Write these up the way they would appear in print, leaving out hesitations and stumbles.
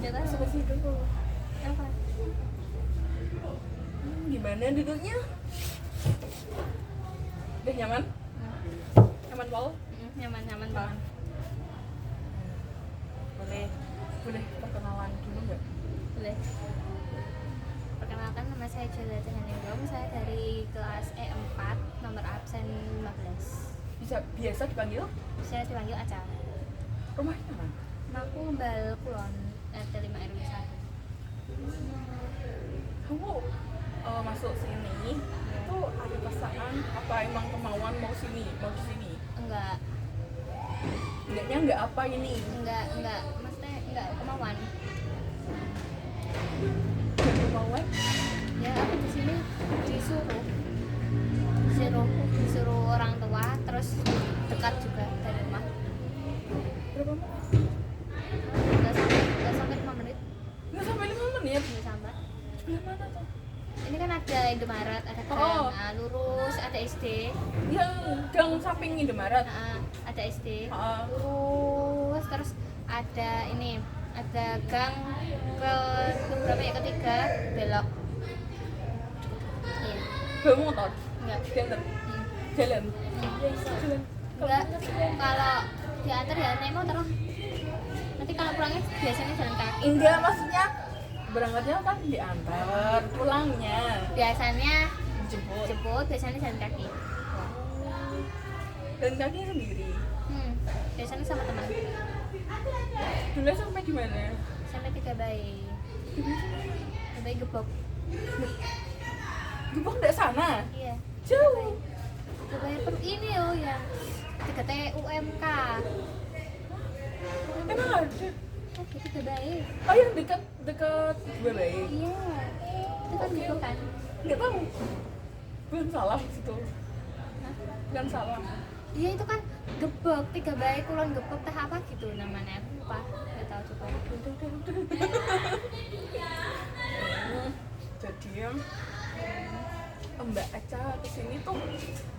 Nggak tahu. Masuk ke situ. Apa? Gimana duduknya? Udah nyaman? Nyaman Paul? Nyaman banget. Boleh perkenalan dulu nggak? Boleh. Perkenalkan, nama saya Jelata Haningrum. Saya dari kelas E4, nomor absen 15. Bisa biasa dipanggil? Saya dipanggil Aca. Rumahnya mana? Aku Bal Kulon, RT 5 RW 1. Kamu masuk sini itu ada pasangan apa emang kemauan mau di sini? Enggak, Enggak apa ini? maksudnya enggak kemauan. Enggak kemauan? Ya aku di sini disuruh orang tua, terus dekat juga dari rumah. Berapa menit? Nggak sampai 5 menit. Nggak sampai 5 menit? Nggak sampai. Sebelah mana tuh? Ini kan ada Indomaret, ada gang, Oh. lurus, ada SD, Yang gang samping Indomaret. ada SD, Ah. lurus, terus ada gang ke berapa ya, ketiga belok. Iya. Bawa motor? Enggak. Diantar? Hmm. Jalan? Hmm. Jalan? Enggak. Kalau diantar ya naik motor lah. Nanti kalau pulangnya biasanya jalan kaki. Enggak, maksudnya berangkatnya kan diantar, pulangnya Biasanya dijemput. jemput, biasanya jalan kaki. Dan kaki sendiri. Biasanya sama teman. Dulu sampai di mana? Sampai 3 bayi. 3 bayi gebok. Gebok nggak sana? Iya. Jauh. 3 bayi per ini oh yang 3 TUMK. Emang ada? Oke, 3 bayi. Oh yang dekat dua bayi. Iya. Itu kan gebok kan? Nggak tahu. Bukan salah situ. Hah? Bukan salah. Iya itu kan gebok, 3 bayi kulon gebok teh apa gitu namanya, aku lupa, nggak tahu juga. Jadi Mbak Aca kesini tuh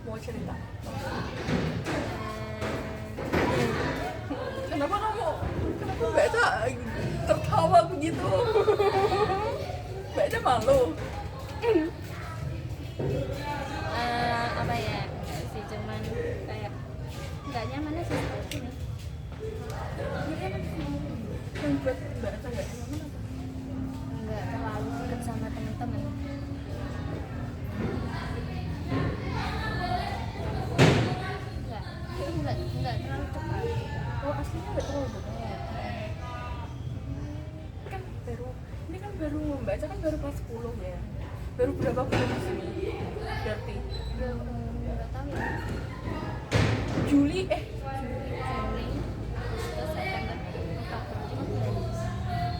mau cerita. Kenapa Mbak Aca tertawa begitu? Mbak Aca malu. Apa ya, enggak sih, cuman kayak nggak nyaman aja seperti ini. Yang buat Mbak Aca nggak nyaman apa? Nggak terlalu dekat sama teman-teman. Nggak terlalu dekat. Oh aslinya nggak terlalu dekat. Ini kan baru Mbak Aca kan baru kelas 10 ya. Baru berapa bulan di sini? Berarti Nggak tahu ya. Juli Juli, Agustus, September, Oktober, 5 bulan.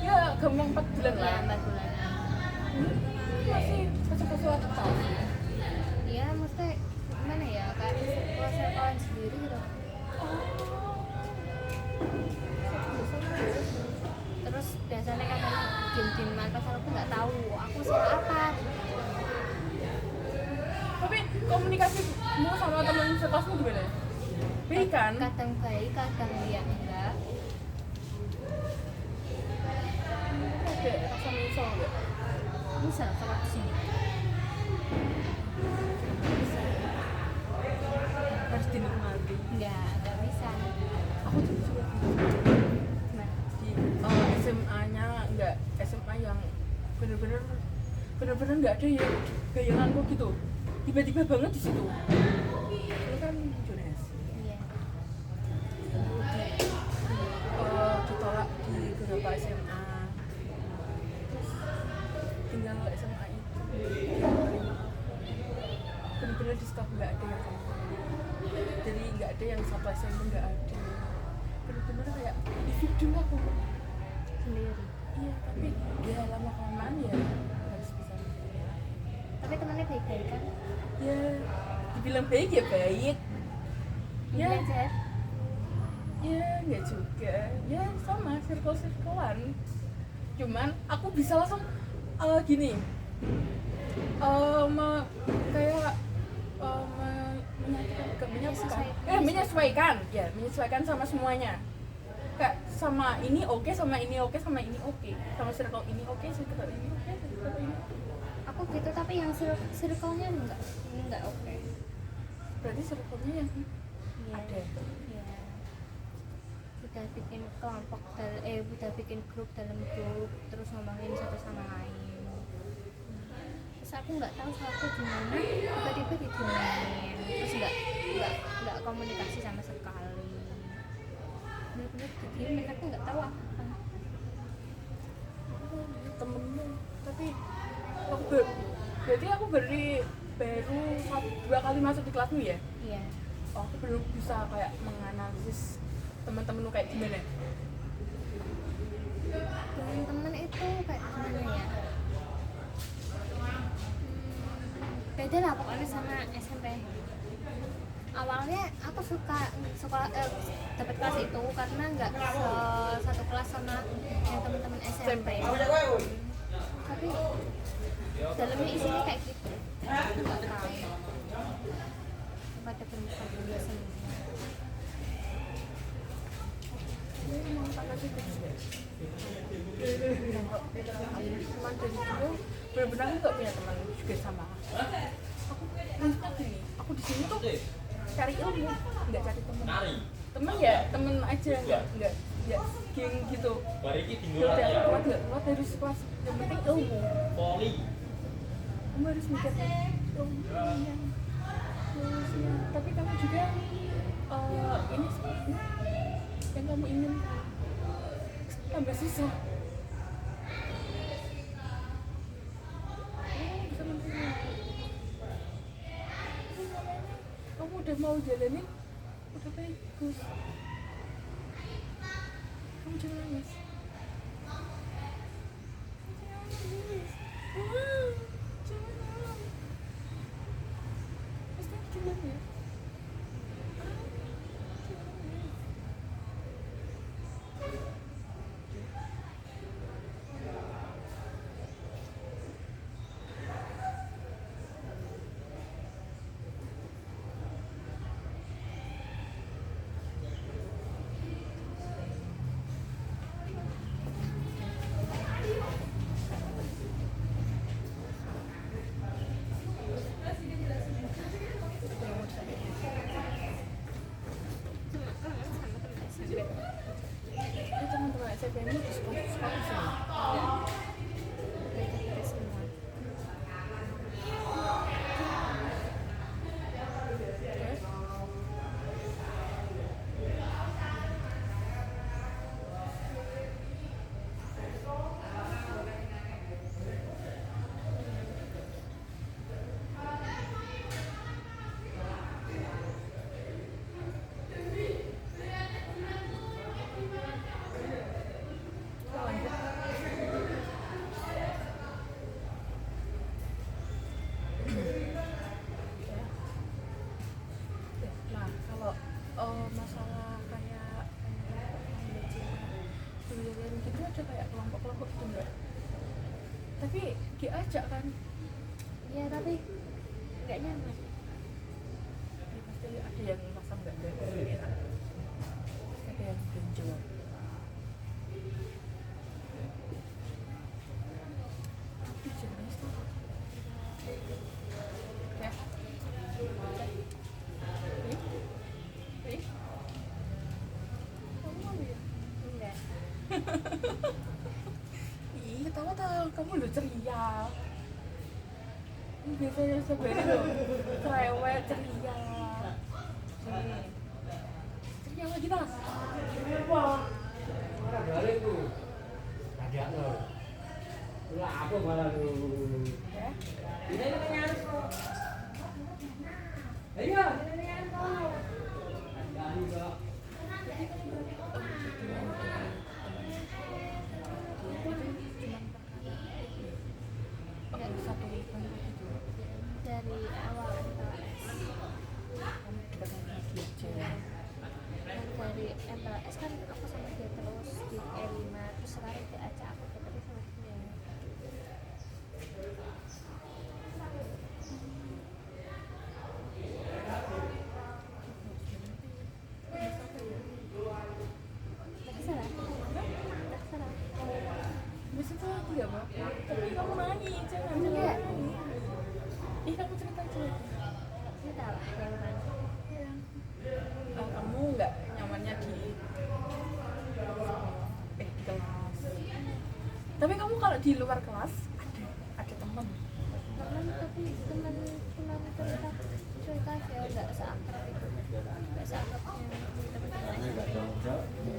ya gampang 4 bulan Ya, lah. 4 bulan. Masih sesuatu tahun. Iya, mesti gimana ya, kayak proses sendiri gitu. Terus biasanya kan diem-dieman pas aku nggak tahu aku salah apa. Tapi komunikasimu sama teman sekelasmu gimana? Baik kan? Kadang baik, kadang ya enggak. Ada rasa menyesal nggak? Bisa kalau di sini. Harus dinikmati. Enggak bisa. Aku tuh juga Gimana? di SMA-nya nggak, SMA yang bener-bener nggak ada yang bayanganku gitu. Tiba-tiba banget di situ. Itu kan Indonesia. Iya. Ditolak di beberapa SMA. Terus tinggal SMA itu. Bener-bener di stop nggak ada yang kamu. Jadi nggak ada yang satu SMP nggak ada. Bener-bener kayak individu aku. Sendiri. Iya, tapi ya lama kelamaan ya harus bisa. Tapi temannya baik-baik kan? Ya, dibilang baik ya baik. Ya, Dibilang sehat? ya nggak juga. Ya sama circle-circlean. Cuman aku bisa langsung gini. Kayak menyesuaikan sama semuanya. kayak sama ini oke, sama ini oke, sama ini oke, sama circle ini oke, circle ini oke, circle ini oke. Aku gitu, tapi yang circle-nya enggak oke. Berarti circle-nya yang Iya. ada. Iya. Udah bikin kelompok udah bikin grup dalam grup, terus ngomongin satu sama lain. Terus aku nggak tahu salahku gimana, tiba-tiba didiemin, terus nggak komunikasi sama sekali. Bener-bener didiemin, aku nggak tahu apa. Temenmu, tapi berarti aku baru 2 kali masuk di kelasmu ya? Iya. Oh, aku belum bisa kayak menganalisis teman-temanmu kayak gimana? Teman-teman itu kayak gimana ya? Beda lah pokoknya sama SMP. Awalnya aku suka dapat kelas itu karena nggak satu kelas sama yang teman-teman SMP. Tapi dalamnya isinya kayak gitu. Aku nggak tahu. Pada perempuan semua. Memang tak kasih tips ya? Teman dari dulu benar-benar aku nggak punya teman juga sama. Aku di sini tuh cari ilmu, nggak cari teman. Teman ya teman aja, nggak geng gitu. Udah keluar dari kelas, yang penting ilmu. Kamu harus mikir ilmunya. Tapi kamu juga ini sih yang kamu ingin tambah susah. Kamu udah mau jalanin, udah bagus. Kamu jangan nangis. Jangan. Pasti jangan ya. Teman-teman SMP ini suka sih. Beda semua. Nah, kalau masalah kayak pilihan gitu ada kayak kelompok-kelompok gitu enggak? Tapi diajak kan? Iya, tapi nggak nyaman. Ya, pasti ada yang pasang nggak enak. Ada yang benjol. Tapi jangan salah. Ya. Kamu mau ya? Enggak. Ih, tahu kamu udah ceria. Ini biasanya sebenarnya loh, cerewet, ceria. Sini. Ceria lagi tas. Apa? Orang balik tuh, ada no. Pula apa malah lu? Ya. Ini nyari kok. Ayo, ini nyari kok. Jadi kok. Satu event gitu. Dari awal MPLS. Kamu dekat sama dia aja. Dan dari MPLS kan aku sama dia terus di E5, terus sekarang diajak aku ketemu sama dia. Tapi salah kalau di luar kelas ada teman teman tapi teman cuma cerita cerita aja nggak seakrab itu nggak seakrabnya teman-teman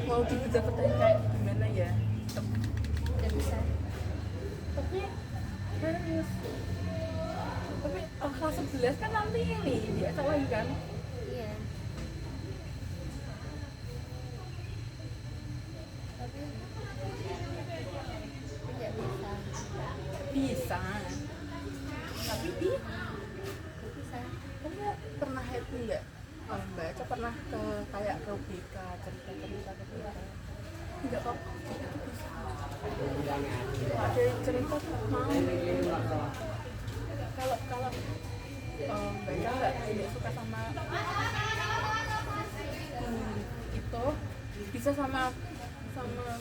mau dibedah-bedahin kayak gimana ya nggak bisa tapi serius tapi kelas 11 kan nanti ini dia lagi kan iya tapi nggak bisa tapi bisa kamu pernah happy nggak baca pernah ke kayak ke BK cerita ke BK nggak apa-apa itu bisa ada yang cerita tuh mau kalau baca nggak suka sama itu bisa sama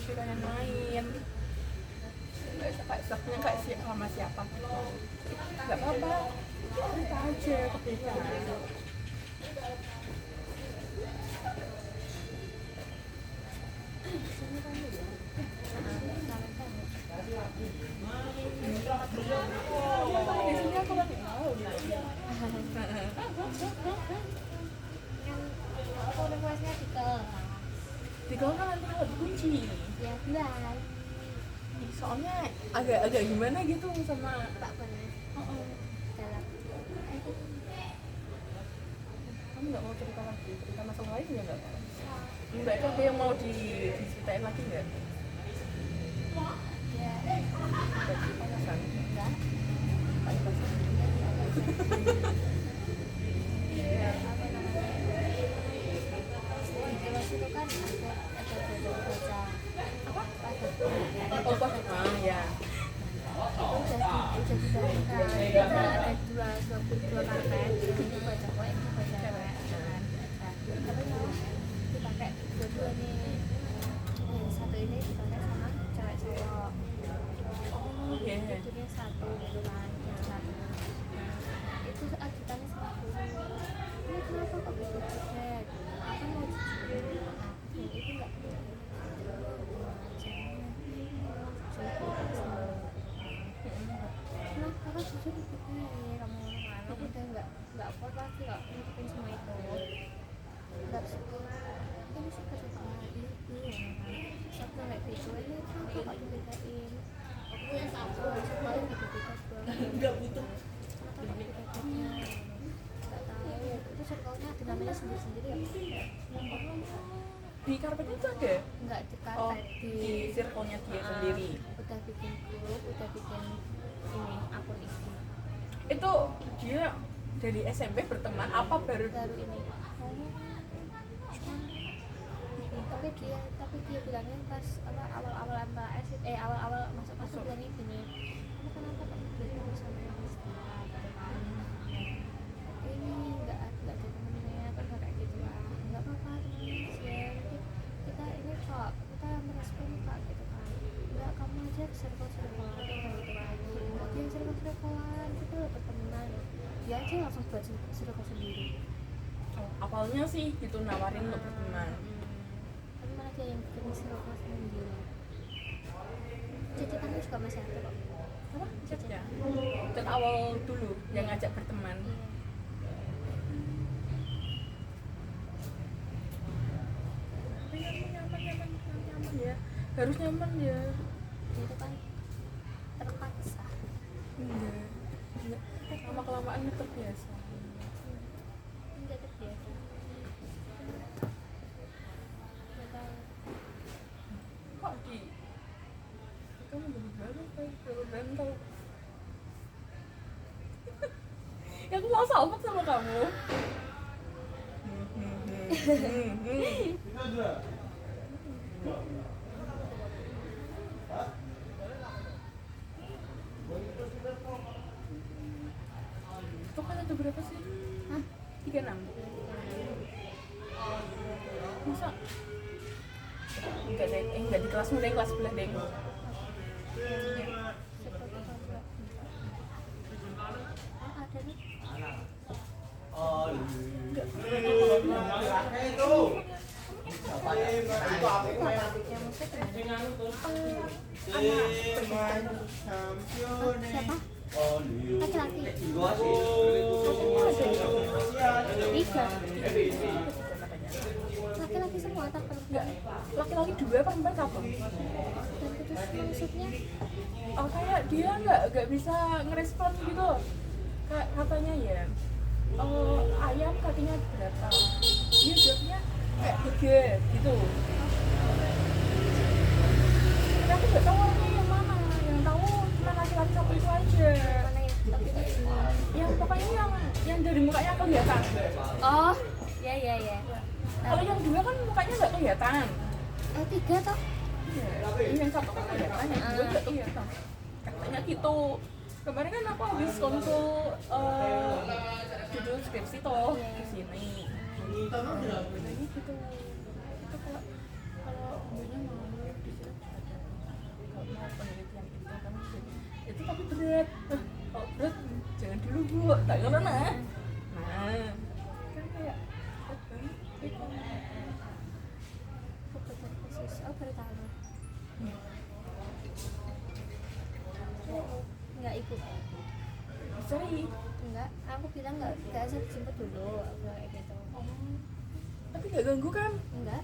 kita yang lain nggak kayak sebabnya kayak sama siapa gitu nggak apa-apa cerita aja ke BK di sini aku lagi mau gitu. aku requestnya di kelas Di kelas kan nanti kalau dikunci. ya bilang Soalnya agak gimana gitu sama tak pernah dalam kamu nggak mau cerita lagi, cerita masalah lain ya nggak? Mbak itu ada yang mau diceritain lagi nggak? ya Bagi payasan. enggak Payasan. apa namanya di kelas itu kan ada bocah-bocah Apa? ada Oh, pas ya. udah dibalikan ada dua karpet ini baca cowok ini baca cewek kan nah tapi mau dipakai dua-dua nih yang satu ini dipakai sama cewek cowok Oh, iya. tidurnya satu gitu kan yang satu nah itu saat ditanya sama guru ini kenapa kok bisa beda apa mau jujur nah itu nggak nah kakak jujur begini kamu kan aku udah nggak kuat lagi nggak nutupin semua itu nggak sekolah ini sih kesukaan ibu satu kayak gitu ini kenapa kok dibedain aku yang satu sekolah beda-beda Nggak butuh. kenapa kok beda-beda nggak tahu itu sekolahnya ada namanya sendiri-sendiri ya Di karpet itu ada? nggak di Oh, karpet di circle-nya dia sendiri. udah bikin grup udah bikin ini akun IG Itu dia dari SMP berteman apa baru? baru ini tapi dia bilangnya pas apa awal-awal awal-awal masuk dia nih gini kamu kenapa kok beda sama yang ini nggak ada temennya kan kayak gitu lah nggak apa-apa temennya sih kita ini kok kita merespon kak gitu kan nggak kamu aja circle-circlean kayak gitu kan dia circle-circlean kita berteman dia aja langsung buat circle sendiri Awalnya sih gitu nawarin untuk berteman. tapi malah dia yang bikin circle sendiri cecetannya juga masih ada kok Apa? Chat ya? Chat awal dulu yang ngajak berteman. iya Nyaman ya. Harus nyaman ya. itu kan terpaksa Enggak. Lama kelamaan terbiasa. enggak terbiasa nggak tahu Kok di kamu baru kayak baru bentol. Ya aku mau salpok sama kamu. Itu kan ada berapa sih? hah 36. Masa? Enggak deh, enggak di kelasmu deh, kelas sebelah deh. seperti kalau ada nih Enggak. Tiga. katanya. Laki-laki semua atau Enggak, perempuan? laki-laki 2, perempuan 1. Dan terus maksudnya Oh, kayak dia nggak bisa ngerespon gitu. Kayak katanya ya, ayam kakinya berapa? Dia jawabnya kayak 3 gitu. Tapi aku nggak tahu orangnya yang mana. Yang tahu cuma laki-laki 1 itu aja. mana ya? Tapi Yang pokoknya yang dari mukanya kelihatan. oh, ya ya ya. Kalau yang 2 kan mukanya nggak kelihatan. Tiga toh? Yang 1 kan kelihatan, yang 2 nggak kelihatan. Katanya gitu. Kemarin kan aku habis konsul judul skripsi toh di sini. Katanya gitu. Itu kalau mbaknya mau di sini kalau mau penelitian itu kan itu tapi berat. Kalau berat jangan dulu bu, tak ngono nah. Nah, kan kayak berat banget gitu. Kebetulan khusus. Oh, baru tahu. Enggak ibu. Sorry. Enggak, aku bilang enggak usah dijemput dulu, aku kayak gitu. Tapi nggak ganggu kan? Enggak,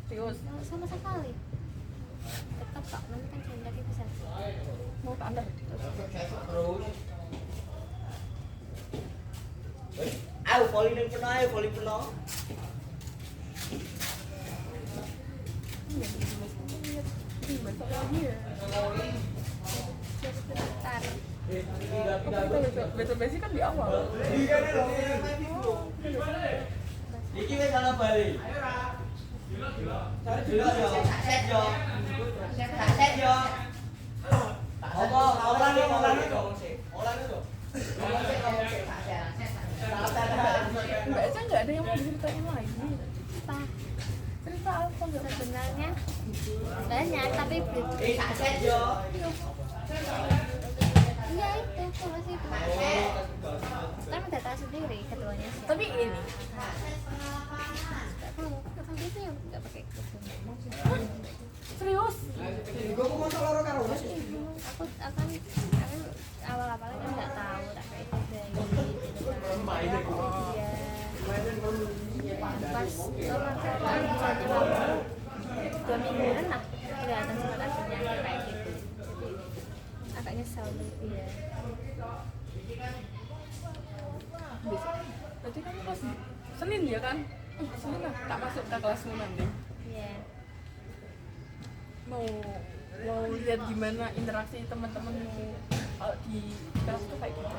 Serius. sama sekali. Tetap kok, nanti kan jalan kaki bisa. Mau tak antar? Ayo volley nang peno, ayo volley peno. Besok lagi ya. Bentar. Besok basic kan di awal. Iki wis ana bali. Cari dulu yo. Set yo. Set yo. Apa ora nih ngomong sih. Ora nih yo. Ngomong sih Mbak Eca nggak ada yang mau diceritain lagi. Apa? Cerita apa nggak? Sebenarnya banyak, tapi set yo. iya itu cuma sih itu. Kan udah tahu sendiri keduanya sih. Tapi ini Nggak tahu, kakak gitu yang nggak pakai kerudung. serius. Aku akan awal-awalnya kan nggak tahu, tak kayak gitu gitu kan. Iya. Pas pemakaman misalnya kamu 2 mingguan lah kelihatan sempat aslinya kayak gitu. Jadi agak nyesel gitu ya. Berarti kamu pas Senin ya kan? Senin lah tak masuk ke kelasmu nanti. Iya. Mau lihat gimana interaksi teman-temanmu di kelas tuh kayak gitu.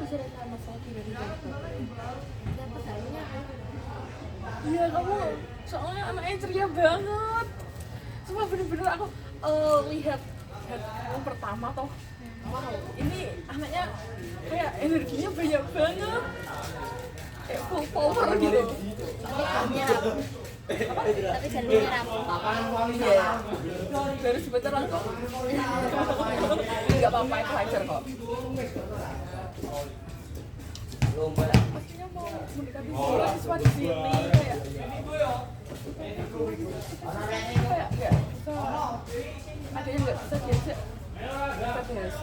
Cerita sama saya dari Dapat harinya kan? iya kamu soalnya anaknya ceria banget. Cuma bener-bener aku lihat kamu pertama toh, wow ini anaknya kayak energinya banyak banget, kayak full power gitu. Tapi jamnya rapuh. Tapi jalurnya rapuh. Iya, dari sebentar langsung nggak apa-apa, itu lancar kok. Maksudnya mau mendekati mahasiswa di sini kayak nggak bisa, ada yang nggak bisa diajak PBS.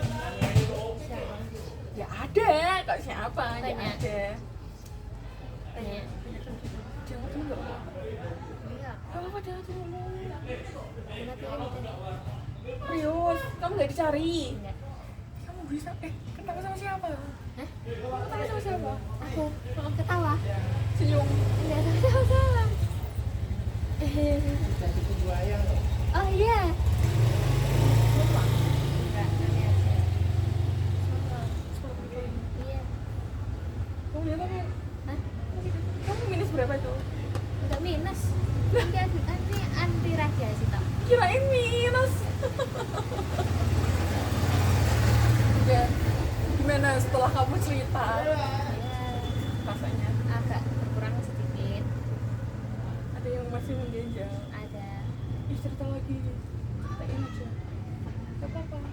Ya ada, kok siapa? Ya Banyak. ada. Banyak. Jangan dulu nggak apa-apa. Iya. Kalau apa jangan dulu. Guna pilih gitu. Serius, kamu nggak dicari. Enggak. Kamu bisa, ketemu sama siapa? Hah? Ketemu sama siapa? Aku ketawa. Senyum. Enggak sama-sama. Oh iya. Enggak, nanti aja. Iya. Kamu lihat apa? Hah? Kamu minus berapa itu? Enggak minus. Nanti anti radiasi toh. Kirain minus. Ya, gimana setelah kamu cerita Ya, rasanya? agak berkurang sedikit. Ada yang masih mengganjal. Ada. Ih, cerita lagi, ceritain aja. Gak apa-apa.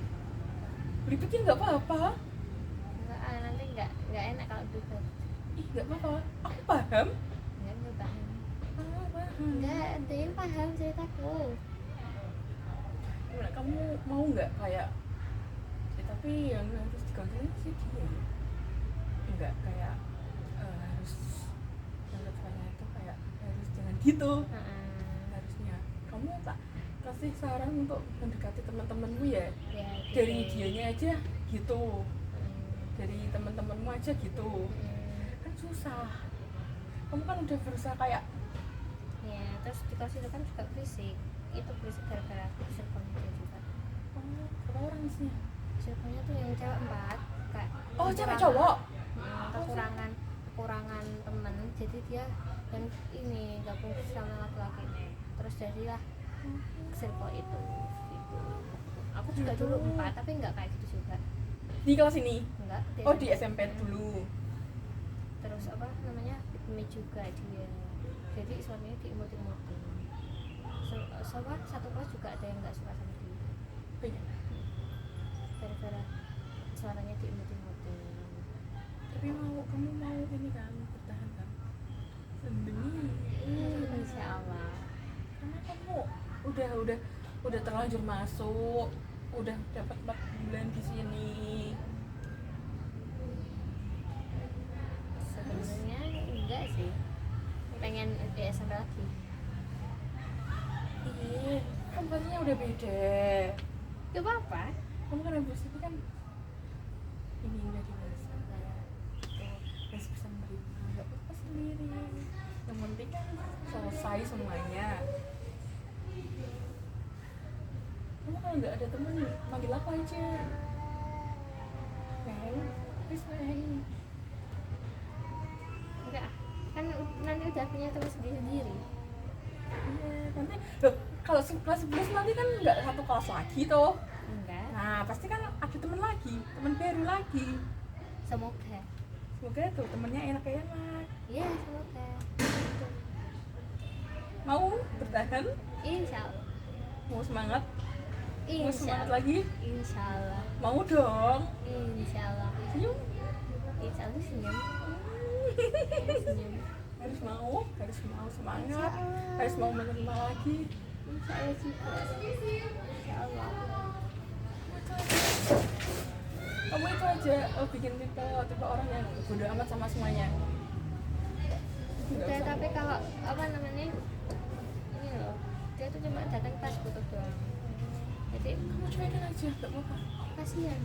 Berikutnya nggak apa-apa. Enggak, nanti enggak enak kalau berikut. Ih, nggak apa-apa. Aku paham. Enggak paham. Paham. Enggak, ada yang paham ceritaku. Gimana, kamu mau nggak kayak cerita tapi yang harus dikontrolin sih dia, enggak kayak harus yang ketuanya itu kayak harus jangan gitu. Harusnya kamu tak kasih saran untuk mendekati teman-temanmu ya, Ya, gitu. dari dianya aja gitu, dari teman-temanmu aja gitu, kan susah. Kamu kan udah berusaha kayak Ya, terus di kelas itu kan juga berisik. Itu berisik gara-gara circle-nya dia juga. berapa orang isinya? Circle-nya tuh yang cewek 4 kayak Oh, cewek kekurangan- cowok? kekurangan temen, jadi dia yang ini gabung sama laki-laki nih. Terus jadilah circle itu gitu. Aku juga dulu 4 tapi nggak kayak gitu juga. Di kelas ini? Enggak, Oh, di SMP dulu. Terus apa namanya, piknik juga dia, jadi suaminya diimut-imutin. Satu kelas juga ada yang nggak suka sama dia Banyak. gara-gara suaranya diimut-imutin. Tapi kamu mau ini kan, bertahan kan? Demi Insya Allah. karena kamu udah terlanjur masuk, udah dapat 4 bulan di sini. Sebenarnya enggak sih, pengen di SMP lagi. Ih, kan pastinya udah beda. Gak apa-apa. Kamu kan habis itu kan ini udah dewasa kayak gitu, harus bisa menerima, nggak apa-apa sendiri. Yang penting kan selesai semuanya. Kamu kalau nggak ada temen manggil aku aja. Please Neng. Enggak, kan nanti udah punya teman sendiri-sendiri. Iya, nanti loh, kalau kelas 11 nanti kan nggak satu kelas lagi toh. Enggak, Nah, pasti kan ada temen lagi, temen baru lagi. semoga. Semoga tuh temennya enak-enak. Iya, semoga. Mau bertahan? Insya Allah. Mau semangat? Mau Insya semangat Allah. lagi? Insya Allah. Mau dong. Insya Allah. Senyum. Insya Allah senyum. Senyum. Harus mau semangat. Insya Allah. Harus mau menerima lagi. Insya Allah juga. Insya Allah. Kamu itu aja bikin tipe orang yang bodo amat sama semuanya. Nggak Udah, usah. tapi kalau apa namanya, ini loh, dia tuh cuma datang pas butuh doang. Jadi Kamu cuekin aja, nggak apa-apa. kasihan,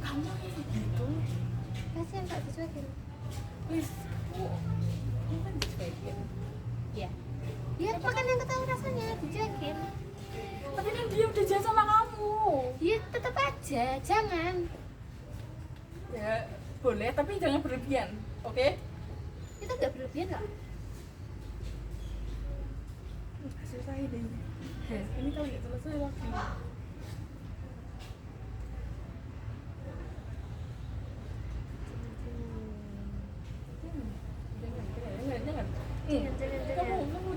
Kamu kayak gitu. kasihan tak dicuekin. Please, kamu kan dicuekin. Iya. Ya makan yang ketahui rasanya dicuekin. Tapi kan dia udah jahat sama kamu. Ya tetap aja, jangan. Ya boleh, tapi jangan berlebihan, oke? Itu nggak berlebihan kok. Selesai deh. Ini kalau nggak selesai lagi. Jangan. Kamu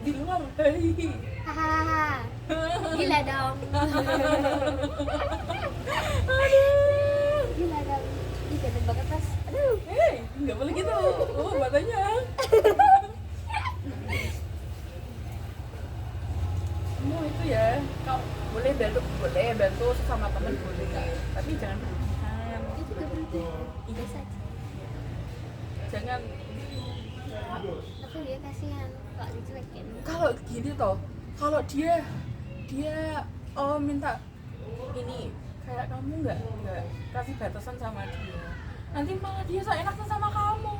di luar. Hei. Hahaha. Gila dong. Aduh. Gila dong. Ih, ganteng banget Mas. Aduh. Hei, nggak boleh gitu. Oh, matanya. Kamu itu ya, kau boleh bantu sesama teman boleh, tapi jangan berlebihan. Itu nggak berlebihan. Biasa aja. Jangan. Aku dia kasihan kok dicuekin. Kalau gini toh, kalau dia minta ini kayak kamu nggak kasih batasan sama dia, nanti malah dia seenaknya sama kamu.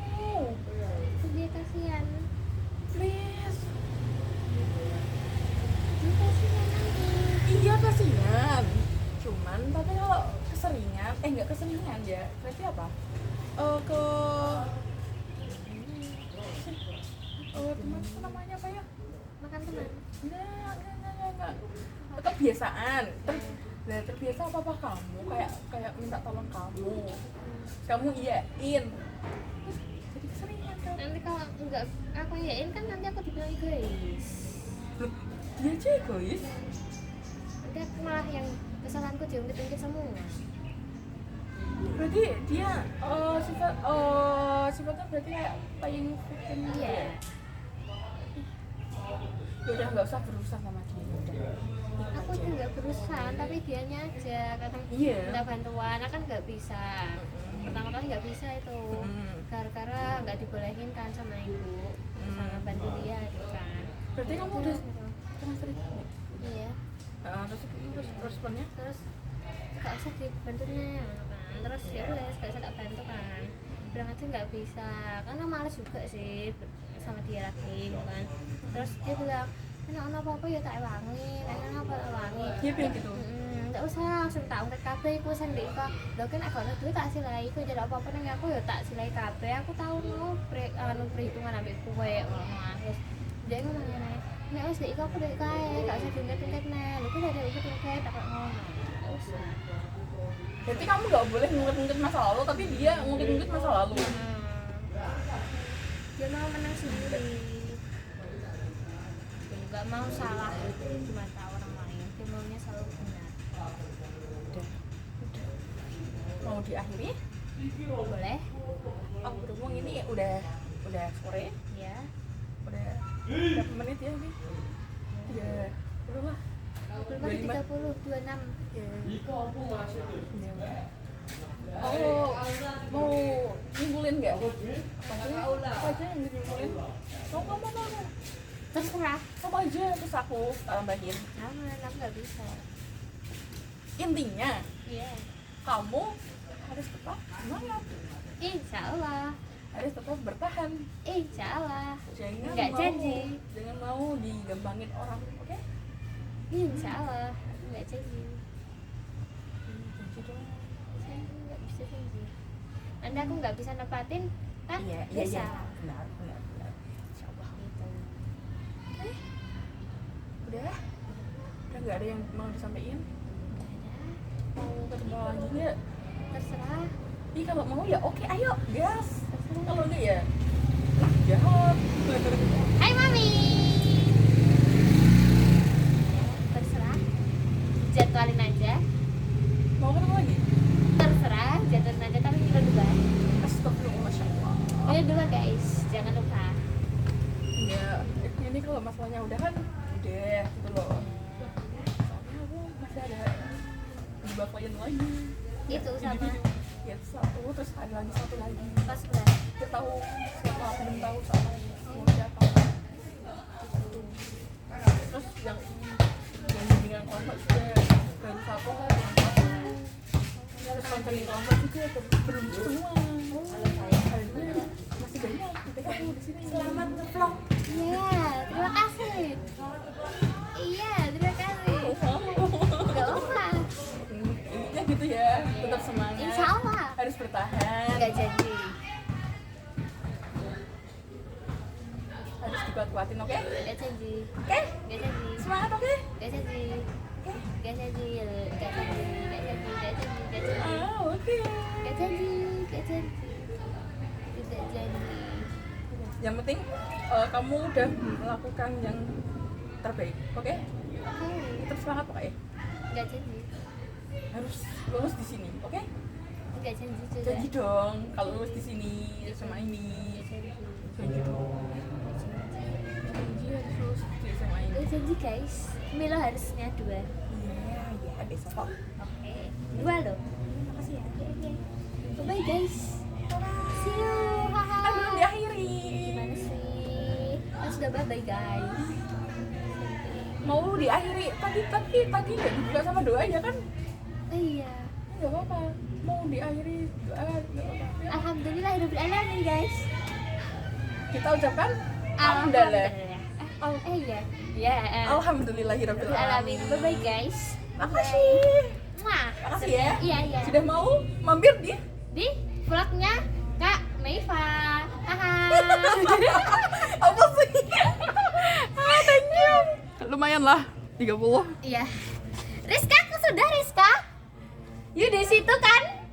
Itu dia kasihan. Please. Dia kasihan nanti. Iya kasihan. Cuman tapi kalau keseringan, nggak keseringan ya, berarti apa? Teman itu namanya apa ya? Makan teman. Enggak. Kebiasaan. Terbiasa apa kamu kayak minta tolong kamu iyain. Jadi keseringan kan? Nanti kalau enggak aku iyain kan nanti aku dibilang egois. Loh, dia aja egois. Nanti aku malah yang kesalahanku diungkit-ungkit semua. Berarti dia sifatnya berarti kayak playing victim. Iya. Ya udah nggak usah berurusan sama dia. Udah. Aku aku tuh nggak berurusan tapi dianya aja kadang Iya. minta bantuan, kan nggak bisa. Pertama kali nggak bisa itu gara-gara nggak dibolehin kan sama ibu sama bantu dia gitu kan. Berarti kamu udah pernah sering? Iya, Terus responnya? terus gak usah dibantunya kan, terus ya udah gak usah tak bantu kan, bilang aja nggak bisa karena males juga sih sama dia lagi gitu kan. Terus dia bilang enak apa-apa ya tak wangi, enak apa tak wangi. Dia bilang gitu? Nggak usah langsung tak ungkit kabeh iku sendiri kok. Lho kan aku duit tak silai iku jadi apa-apa nang aku ya tak silai kabeh. Aku tahu no perhitungan ambek kowe ngono. Terus dia ngomong ngene, nek wis iki aku duit kae, gak usah diungkit-ungkit neh. Lho kok ada ungkit-ungkit tak kok ngono. Terus Berarti kamu nggak boleh ngungkit-ngungkit masa lalu, tapi dia ngungkit-ngungkit masa lalu. dia mau menang sendiri. Dia nggak mau salah di mata orang lain. Dia maunya selalu benar. Mau diakhiri? Boleh? Oh, berhubung ini udah sore, Ya. udah berapa menit ya ini? 30 lah. Belum 30, 26. Ya. Iku apa maksudnya? Oh, mau nyimpulin nggak? Apa aja yang disimpulin? Kamu Terserah. Kamu aja, terus aku tambahin. Aman, aku nggak bisa. Intinya, Iya. kamu harus tetap semangat, Insya Allah. harus tetap bertahan. Insya Allah. Jangan Nggak mau, janji. jangan mau digampangin orang, oke? Insya Allah. Nggak janji. Janji dong. Saya nggak bisa janji. Anda aku nggak bisa nepatin kan? Iya. Bisa. Benar. Insya Allah. Gitu. Udah nggak ada yang mau disampaikan? Nggak ada. Mau ketemu lagi nggak? Terserah. Ih, kalau mau ya oke, ayo gas. Terserah. Kalau enggak ya jahat. Hai Mami. Terserah. Jadwalin aja. Mau ketemu lagi? Terserah. Jadwalin aja tapi kita duluan. Astagfirullah, masya Allah. Ini duluan guys. Jangan lupa. Ya, ini kalau masalahnya udah kan udah gitu loh. Soalnya aku masih ada dua klien lagi. Itu sama. Ya satu, terus ada lagi satu lagi. Pas udah. Kita tahu siapa, belum tahu sama mau siapa. Terus yang bimbingan kelompok juga baru satu kan yang satu. Terus konseling kelompok juga belum semua. Akhirnya masih banyak kita ketemu di sini. Selamat ngevlog. Iya, terima kasih. Iya, terima kasih. Gak apa. Intinya gitu ya, tetap semangat. Insya Allah. Harus bertahan. Gak janji. Harus dikuat-kuatin, oke? Gak janji. Oke? Gak janji. Semangat, oke? Gak janji. Gak janji. Gak janji. Gak janji. Gak janji. Gak janji. Oke. Gak janji. Gak janji. Tidak janji. Yang penting kamu udah melakukan yang terbaik, oke? Oke. Tetap semangat, oke? Gak janji. Harus lulus di sini, oke? Gak janji juga. Janji dong, kalau lulus di sini sama ini. Janji. Janji dong. Janji harus lulus di SMA ini. Gak janji guys. Milo harusnya 2. Iya, besok kok. Oke. 2 loh. Makasih ya. Oke. Bye guys. See you. Haha. Kan belum diakhiri. Gimana sih? Kan sudah bye guys. Mau diakhiri tadi nggak dibuka sama doa ya kan? Iya. Nggak apa-apa. Mau diakhiri doa nggak apa-apa. Alhamdulillahirabbil alamin guys. Kita ucapkan alhamdulillah. Iya. Ya. Alhamdulillahirabbil Alamin. alamin. Bye bye guys. Makasih. Mwah. Makasih ya. Iya. Sudah mau mampir di Di vlognya Kak Meiva. Haha. apa sih? Thank you. Lumayan lah 30. Iya. Rizka, aku sudah Rizka. You di situ kan?